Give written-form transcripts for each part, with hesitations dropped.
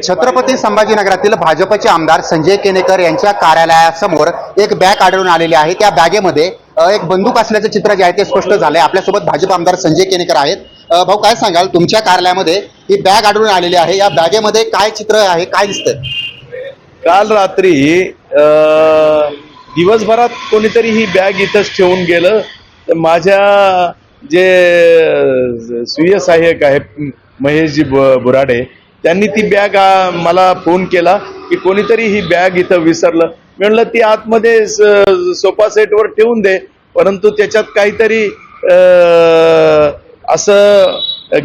छत्रपती संभाजीनगरातील भाजपचे आमदार संजय केनेकर यांच्या कार्यालयासमोर एक बॅग आढळून आलेली आहे। त्या बॅगेमध्ये एक बंदूक असल्याचं चित्र जे आहे ते स्पष्ट झालंय। आपल्यासोबत भाजप आमदार संजय केनेकर आहेत। भाऊ, काय सांगाल, तुमच्या कार्यालयामध्ये ही बॅग आढळून आलेली आहे, या बॅगेमध्ये काय चित्र आहे, काय दिसतंय? काल रात्री दिवसभरात कोणीतरी ही बॅग इथंच ठेवून गेलं। तर माझ्या जे स्वीय सहाय्यक आहे महेशजी बुराडे, त्यांनी ती बॅग मला फोन केला की कोणीतरी ही बॅग इथं विसरलं। मी म्हणलं ती आतमध्ये सोफा सेटवर ठेवून दे, परंतु त्याच्यात काहीतरी असं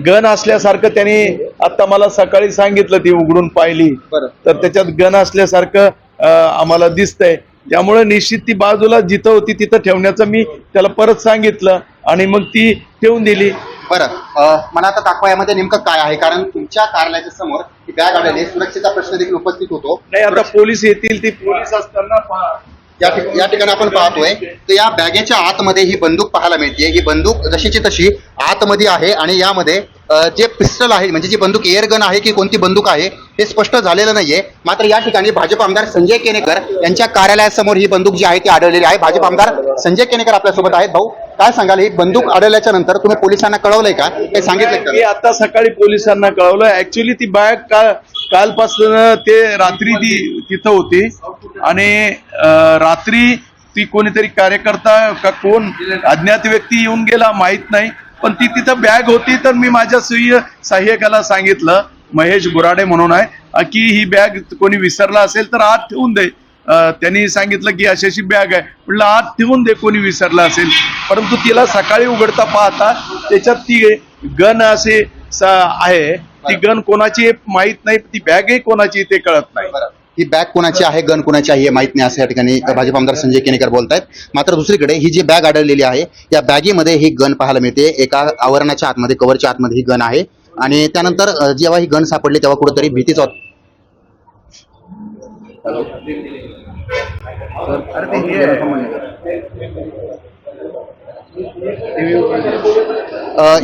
गन असल्यासारखं त्यांनी आता मला सकाळी सांगितलं। ती उघडून पाहिली तर त्याच्यात गन असल्यासारखं आम्हाला दिसतंय। त्यामुळे निश्चित ती बाजूला जिथं होती तिथं ठेवण्याचं मी त्याला परत सांगितलं आणि मग ती ठेवून दिली। बरं, मला आता दाखवा यामध्ये नेमकं काय आहे, कारण तुमच्या कार्यालयाच्या समोर ही बॅग आढळली, सुरक्षेचा प्रश्न देखील उपस्थित होतो। नाही, आता पोलीस येतील, ती पोलीस असताना या ठिकाणी आपण पाहतोय तर या बॅगेच्या आतमध्ये ही बंदूक पाहायला मिळते। ही बंदूक जशीची तशी आतमध्ये आहे आणि यामध्ये जे पिस्टल आहे, म्हणजे जी बंदूक एअर गन आहे की कोणती बंदूक आहे हे स्पष्ट झालेलं नाहीये। मात्र या ठिकाणी भाजप आमदार संजय केनेकर यांच्या कार्यालयासमोर ही बंदूक जी आहे ती आढळलेली आहे। भाजप आमदार संजय केनेकर आपल्यासोबत आहेत। भाऊ, काय सांगाल, ही बंदूक आढळल्याच्या नंतर तुम्ही पोलिसांना कळवलंय का, हे सांगितलंय का? मी आता सकाळी पोलिसांना कळवलं। ऍक्च्युली ती बॅग कालपासून ते रात्री ती तिथं होती आणि रात्री ती कोणीतरी कार्यकर्ता का कोण अज्ञात व्यक्ती येऊन गेला माहित नाही, पण ती तिथं बॅग होती। तर मी माझ्या स्वीय सहाय्यकाला सांगितलं, महेश बुराडे म्हणून आहे, की ही बॅग कोणी विसरला असेल तर आत ठेवून दे। त्यांनी सांगितलं की अशी बॅग आहे, म्हटलं आत ठेवून दे कोणी विसरला असेल। परंतु तिला सकाळी उघडता पाहता त्याच्यात ती गन असे आहे। ती गन कोणाची माहित नाही, ती बॅगही कोणाची ते कळत नाही। ही बॅग कोणाची आहे, गन कोणाची आहे हे माहित नाही, असं या ठिकाणी भाजप आमदार संजय केनेकर बोलतायत। मात्र दुसरीकडे ही जी बॅग आढळलेली आहे या बॅगेमध्ये ही गन पाहायला मिळते। एका आवरणाच्या आतमध्ये, कव्हरच्या आतमध्ये ही गन आहे आणि त्यानंतर जेव्हा ही गन सापडली तेव्हा कुठेतरी भीतीच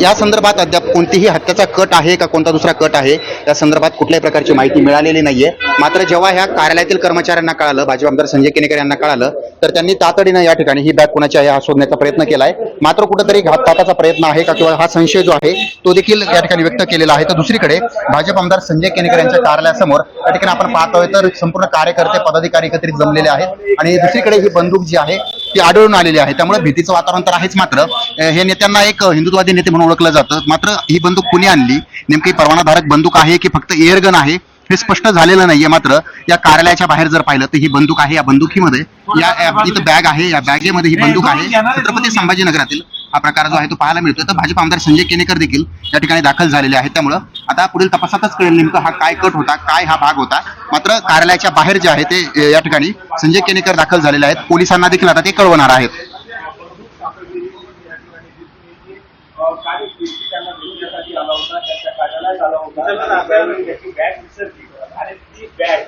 या संदर्भात अद्याप कोणतीही हत्याचा कट आहे का कोणता दुसरा कट आहे या संदर्भात कुठल्याही प्रकारची माहिती मिळालेली नाहीये। मात्र जेव्हा ह्या कार्यालयातील कर्मचाऱ्यांना कळालं, भाजप आमदार संजय केनेकर यांना कळालं, तर त्यांनी तातडीनं या ठिकाणी ही बॅग कोणाची आहे हा शोधण्याचा प्रयत्न केलाय। मात्र कुठेतरी घातपाताचा प्रयत्न आहे का किंवा हा संशय जो आहे तो देखील या ठिकाणी व्यक्त केलेला आहे। तर दुसरीकडे भाजप आमदार संजय केनेकर यांच्या कार्यालयासमोर या ठिकाणी आपण पाहतोय तर संपूर्ण कार्यकर्ते पदाधिकारी एकत्रित जमलेले आहेत आणि दुसरीकडे ही बंदूक जी आहे ती आढळून आलेली आहे। त्यामुळे भीतीचं वातावरण तर आहेच। मात्र हे नेत्यांना एक हिंदुत्ववादी नेते म्हणून ओळखलं जातं। मात्र ही बंदूक कुणी आणली, नेमकी परवानाधारक बंदूक आहे की फक्त एअर गन आहे हे स्पष्ट झालेलं नाहीये। मात्र या कार्यालयाच्या बाहेर जर पाहिलं तर ही बंदूक आहे, या बंदुकीमध्ये इथं बॅग आहे, या बॅगेमध्ये ही बंदूक आहे। छत्रपती संभाजीनगरातील हा प्रकार जो आहे तो पाहायला मिळतो। तर भाजप आमदार संजय केनेकर देखील या ठिकाणी दाखल झालेले आहेत। त्यामुळं आता पुढील तपासातच कळेल नेमकं हा काय कट होता, काय हा भाग होता। मात्र कार्यालयाच्या बाहेर जे आहे ते या ठिकाणी संजय केनेकर दाखल झालेले आहेत। पोलिसांना देखील आता ते कळवणार आहेत। त्यांना भेटण्यासाठी आला होता, त्यांच्या कार्यालयात आला होता, त्याची बॅग विसरली आणि ती बॅग